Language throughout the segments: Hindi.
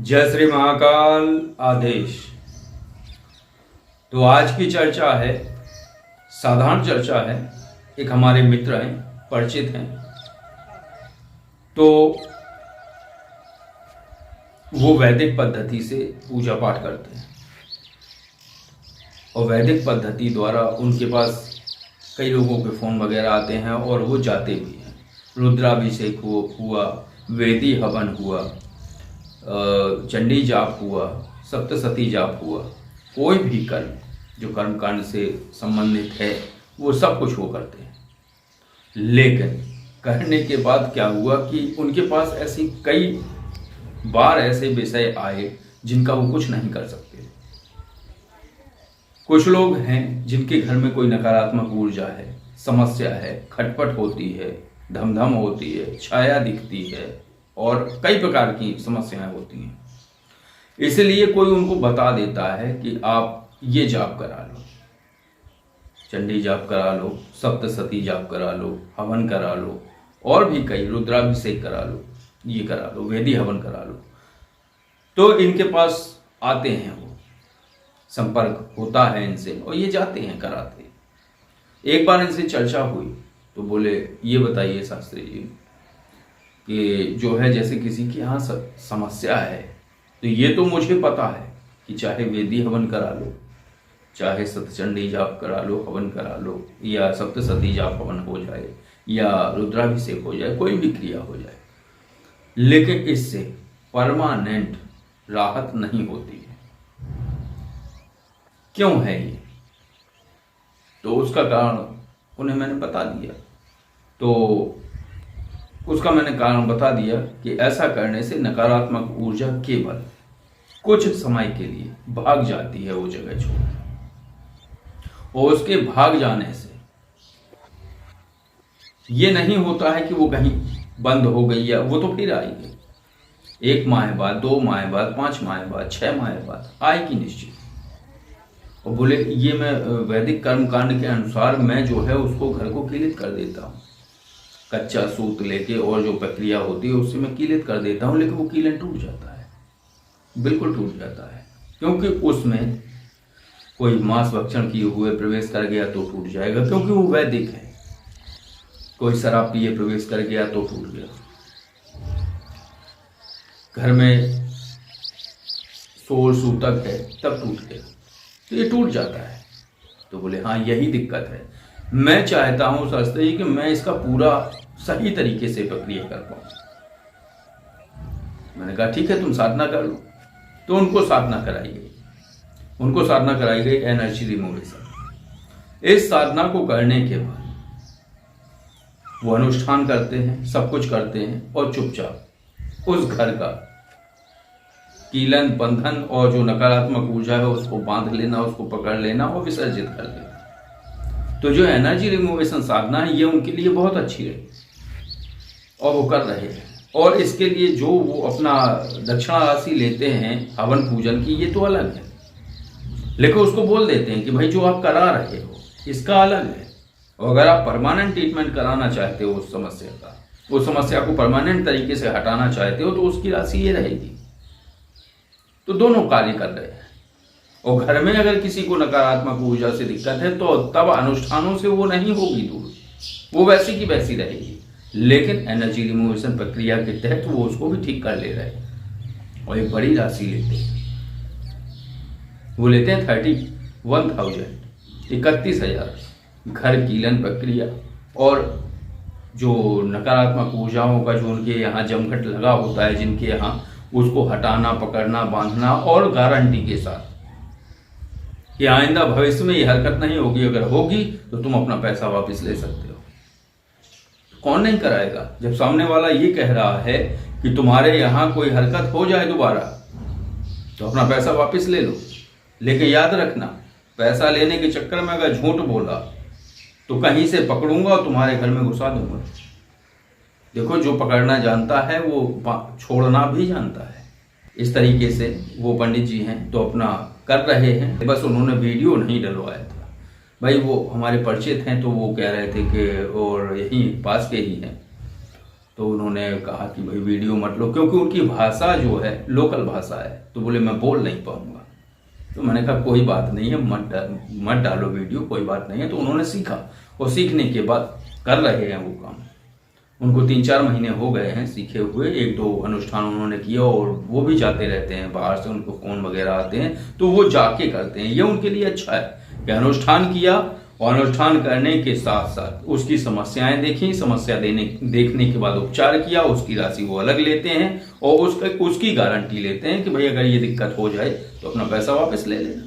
जय श्री महाकाल आदेश। तो आज की चर्चा है, साधारण चर्चा है। एक हमारे मित्र हैं, परिचित हैं, तो वो वैदिक पद्धति से पूजा पाठ करते हैं और वैदिक पद्धति द्वारा उनके पास कई लोगों के फ़ोन वगैरह आते हैं और वो जाते भी हैं। रुद्राभिषेक हुआ, वेदी हवन हुआ, चंडी जाप हुआ, सप्तशती जाप हुआ, कोई भी कर्म जो कर्मकांड से संबंधित है वो सब कुछ वो करते हैं। लेकिन करने के बाद क्या हुआ कि उनके पास ऐसी कई बार ऐसे विषय आए जिनका वो कुछ नहीं कर सकते। कुछ लोग हैं जिनके घर में कोई नकारात्मक ऊर्जा है, समस्या है, खटपट होती है, धमधम होती है, छाया दिखती है और कई प्रकार की समस्याएं होती हैं। इसलिए कोई उनको बता देता है कि आप ये जाप करा लो, चंडी जाप करा लो, सप्तशती जाप करा लो, हवन करा लो और भी कई, रुद्राभिषेक करा लो, ये करा लो, वेदी हवन करा लो। तो इनके पास आते हैं, वो संपर्क होता है इनसे और ये जाते हैं, कराते हैं। एक बार इनसे चर्चा हुई तो बोले, ये बताइए शास्त्री जी कि जो है जैसे किसी की यहाँ समस्या है तो ये तो मुझे पता है कि चाहे वेदी हवन करा लो, चाहे सतचंडी जाप करा लो, हवन करा लो, या सप्तशती जाप हवन हो जाए या रुद्राभिषेक हो जाए, कोई भी क्रिया हो जाए, लेकिन इससे परमानेंट राहत नहीं होती है। क्यों है ये? तो उसका कारण उन्हें मैंने बता दिया। तो उसका मैंने कारण बता दिया कि ऐसा करने से नकारात्मक ऊर्जा केवल कुछ समय के लिए भाग जाती है वो जगह छोड़, और उसके भाग जाने से ये नहीं होता है कि वो कहीं बंद हो गई या वो तो फिर आएगी। 1 माह बाद, 2 माह बाद, 5 माह बाद, 6 माह बाद आएगी निश्चित। और बोले ये मैं वैदिक कर्मकांड के अनुसार मैं जो है उसको घर को कीलित कर देता हूँ, कच्चा सूत लेके और जो प्रक्रिया होती है उससे मैं कीलित कर देता हूँ, लेकिन वो कीलन टूट जाता है, बिल्कुल टूट जाता है। क्योंकि उसमें कोई मांस भक्षण किए हुए प्रवेश कर गया तो टूट जाएगा, क्योंकि वो वैदिक है। कोई शराब पिए प्रवेश कर गया तो टूट गया, घर में सोल सूतक है तब टूट गया, तो ये टूट जाता है। तो बोले हाँ यही दिक्कत है, मैं चाहता हूं शास्त्री जी कि मैं इसका पूरा सही तरीके से प्रक्रिया कर पाऊं। मैंने कहा ठीक है, तुम साधना कर लो। तो उनको साधना कराई गई एनर्जी रिमूवेशन। इस साधना को करने के बाद वो अनुष्ठान करते हैं, सब कुछ करते हैं और चुपचाप उस घर का कीलन, बंधन और जो नकारात्मक ऊर्जा है उसको बांध लेना, उसको पकड़ लेना और विसर्जित कर देना। तो जो एनर्जी रिमूवेशन साधना है ये उनके लिए बहुत अच्छी रही और वो कर रहे हैं। और इसके लिए जो वो अपना दक्षिणा राशि लेते हैं हवन पूजन की, ये तो अलग है, लेकिन उसको बोल देते हैं कि भाई जो आप करा रहे हो इसका अलग है। और अगर आप परमानेंट ट्रीटमेंट कराना चाहते हो उस समस्या को परमानेंट तरीके से हटाना चाहते हो तो उसकी राशि ये रहेगी। तो दोनों कार्य कर रहे हैं। और घर में अगर किसी को नकारात्मक ऊर्जा से दिक्कत है तो तब अनुष्ठानों से वो नहीं होगी दूर, वो वैसी की वैसी रहेगी, लेकिन एनर्जी रिमूवेशन प्रक्रिया के तहत वो उसको भी ठीक कर ले रहे हैं। और एक बड़ी राशि लेते हैं, वो लेते हैं 31,000 घर कीलन प्रक्रिया। और जो नकारात्मक ऊर्जाओं का जो उनके यहाँ जमघट लगा होता है, जिनके यहाँ, उसको हटाना, पकड़ना, बांधना और गारंटी के साथ कि आइंदा भविष्य में ये हरकत नहीं होगी, अगर होगी तो तुम अपना पैसा वापस ले सकते हो। कौन नहीं कराएगा जब सामने वाला ये कह रहा है कि तुम्हारे यहाँ कोई हरकत हो जाए दोबारा तो अपना पैसा वापस ले लो। लेकिन याद रखना, पैसा लेने के चक्कर में अगर झूठ बोला तो कहीं से पकड़ूंगा और तुम्हारे घर में घुसा दूंगा। देखो, जो पकड़ना जानता है वो छोड़ना भी जानता है। इस तरीके से वो पंडित जी हैं तो अपना कर रहे हैं। बस उन्होंने वीडियो नहीं डलवाया था, भाई वो हमारे परिचित हैं तो वो कह रहे थे कि और यहीं पास के ही हैं तो उन्होंने कहा कि भाई वीडियो मत लो, क्योंकि उनकी भाषा जो है लोकल भाषा है, तो बोले मैं बोल नहीं पाऊंगा। तो मैंने कहा कोई बात नहीं है, मत डालो वीडियो, कोई बात नहीं है। तो उन्होंने सीखा, और सीखने के बाद कर रहे हैं वो काम। उनको 3-4 महीने हो गए हैं सीखे हुए। 1-2 अनुष्ठान उन्होंने किया, और वो भी जाते रहते हैं बाहर से, उनको फोन वगैरह आते हैं तो वो जाके करते हैं। ये उनके लिए अच्छा है कि अनुष्ठान किया, और अनुष्ठान करने के साथ साथ उसकी समस्याएं देखी, समस्या देखने के बाद उपचार किया, उसकी राशि वो अलग लेते हैं, और उसकी गारंटी लेते हैं कि भाई अगर ये दिक्कत हो जाए तो अपना पैसा वापस ले लेना।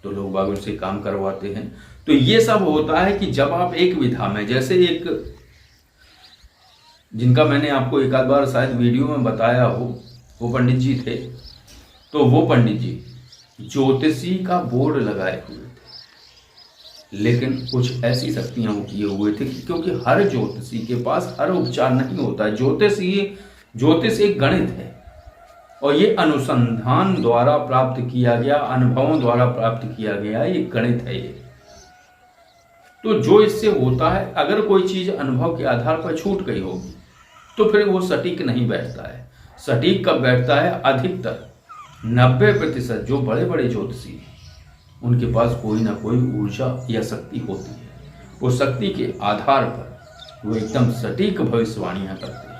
तो लोग बाग उससे काम करवाते हैं। तो ये सब होता है कि जब आप एक विधा में, जैसे एक जिनका मैंने आपको एक आध बार शायद वीडियो में बताया हो, वो पंडित जी थे। तो वो पंडित जी ज्योतिषी का बोर्ड लगाए हुए थे, लेकिन कुछ ऐसी शक्तियां वो किए हुए थे कि क्योंकि हर ज्योतिषी के पास हर उपचार नहीं होता है। ज्योतिष एक गणित है, और ये अनुसंधान द्वारा प्राप्त किया गया, अनुभवों द्वारा प्राप्त किया गया एक गणित है ये। तो जो इससे होता है, अगर कोई चीज अनुभव के आधार पर छूट गई होगी तो फिर वो सटीक नहीं बैठता है। सटीक कब बैठता है? अधिकतर 90% जो बड़े बड़े ज्योतिषी हैं उनके पास कोई ना कोई ऊर्जा या शक्ति होती है। उस शक्ति के आधार पर वो एकदम सटीक भविष्यवाणियां करते हैं।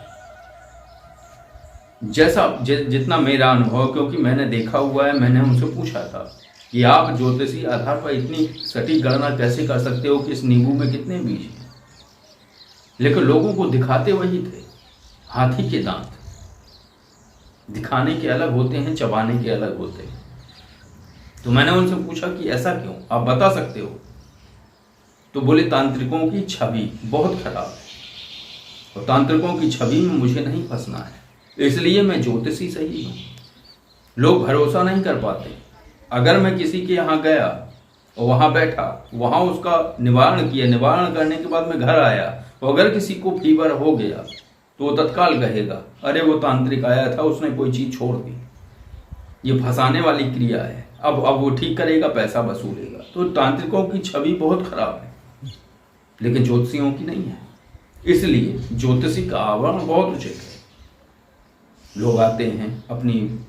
जैसा जितना मेरा अनुभव, क्योंकि मैंने देखा हुआ है, मैंने उनसे पूछा था कि आप ज्योतिषी आधार पर इतनी सटीक गणना कैसे कर सकते हो कि इस नींबू में कितने बीज हैं? लेकिन लोगों को दिखाते वही थे, हाथी के दांत। दिखाने के अलग होते हैं, चबाने के अलग होते हैं। तो मैंने उनसे पूछा कि ऐसा क्यों, आप बता सकते हो? तो बोले तांत्रिकों की छवि बहुत खराब है, और तांत्रिकों की छवि में मुझे नहीं फंसना है, इसलिए मैं ज्योतिषी सही हूं। लोग भरोसा नहीं कर पाते। अगर मैं किसी के यहाँ गया और वहां बैठा, वहां उसका निवारण किया, निवारण करने के बाद मैं घर आया, तो अगर किसी को फीवर हो गया तो वो तत्काल कहेगा अरे वो तांत्रिक आया था, उसने कोई चीज छोड़ दी। ये फंसाने वाली क्रिया है। अब वो ठीक करेगा, पैसा वसूलेगा। तो तांत्रिकों की छवि बहुत खराब है, लेकिन ज्योतिषियों की नहीं है। इसलिए ज्योतिषी का आवरण बहुत उचित है। लोग आते हैं, अपनी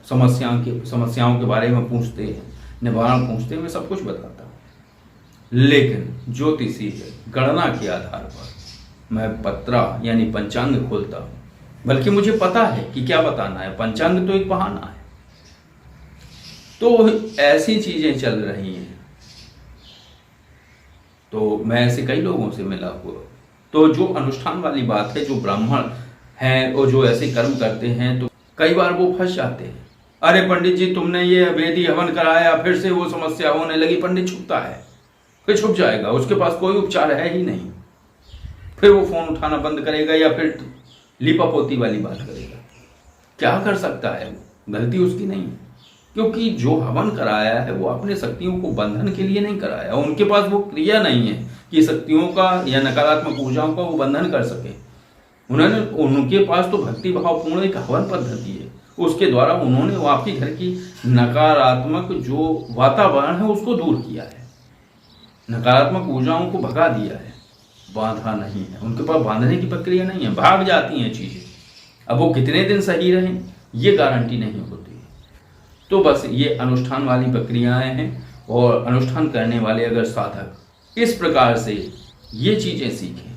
समस्याओं के बारे में पूछते हैं, निवारण पूछते हैं, मैं सब कुछ बताता हूँ। लेकिन ज्योतिषी है गणना के आधार पर मैं पत्रा यानी पंचांग खोलता हूँ, बल्कि मुझे पता है कि क्या बताना है। पंचांग तो एक बहाना है। तो ऐसी चीजें चल रही हैं। तो मैं ऐसे कई लोगों से मिला हुआ। तो जो अनुष्ठान वाली बात है, जो ब्राह्मण हैं और जो ऐसे कर्म करते हैं, तो कई बार वो फंस जाते हैं। अरे पंडित जी तुमने ये वेदी हवन कराया, फिर से वो समस्या होने लगी। पंडित छुपता है, फिर छुप जाएगा, उसके पास कोई उपचार है ही नहीं। फिर वो फोन उठाना बंद करेगा, या फिर लीपापोती वाली बात करेगा। क्या कर सकता है वो? गलती उसकी नहीं है, क्योंकि जो हवन कराया है वो अपने शक्तियों को बंधन के लिए नहीं कराया। उनके पास वो क्रिया नहीं है कि शक्तियों का या नकारात्मक ऊर्जाओं का वो बंधन कर सके। उनके पास तो भक्ति भावपूर्ण एक हवन पद्धति है, उसके द्वारा उन्होंने वो आपके घर की नकारात्मक जो वातावरण है उसको दूर किया है, नकारात्मक ऊर्जाओं को भगा दिया है। बांधा नहीं है, उनके पास बांधने की प्रक्रिया नहीं है, भाग जाती हैं चीजें। अब वो कितने दिन सही रहें ये गारंटी नहीं होती। तो बस ये अनुष्ठान वाली प्रक्रियाएं हैं, और अनुष्ठान करने वाले अगर साधक इस प्रकार से ये चीजें सीखें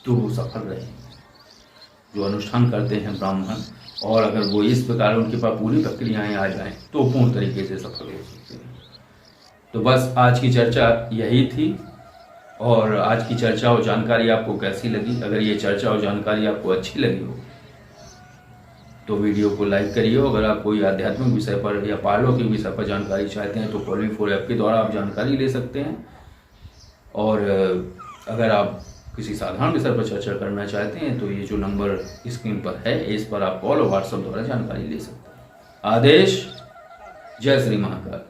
तो वो सफल रहेंगे। जो अनुष्ठान करते हैं ब्राह्मण, और अगर वो इस प्रकार उनके पास पूरी प्रक्रियाएं आ जाएं तो पूर्ण तरीके से सफल हो सकते हैं। तो बस आज की चर्चा यही थी। और आज की चर्चा और जानकारी आपको कैसी लगी? अगर ये चर्चा और जानकारी आपको अच्छी लगी हो तो वीडियो को लाइक करिए। अगर आप कोई आध्यात्मिक विषय पर या पारलौकिक विषय पर जानकारी चाहते हैं तो Call-Me4 ऐप के द्वारा आप जानकारी ले सकते हैं। और अगर आप किसी साधारण विषय पर चर्चा करना चाहते हैं तो ये जो नंबर स्क्रीन पर है, इस पर आप कॉल और व्हाट्सएप द्वारा जानकारी ले सकते हैं। आदेश। जय श्री महाकाल।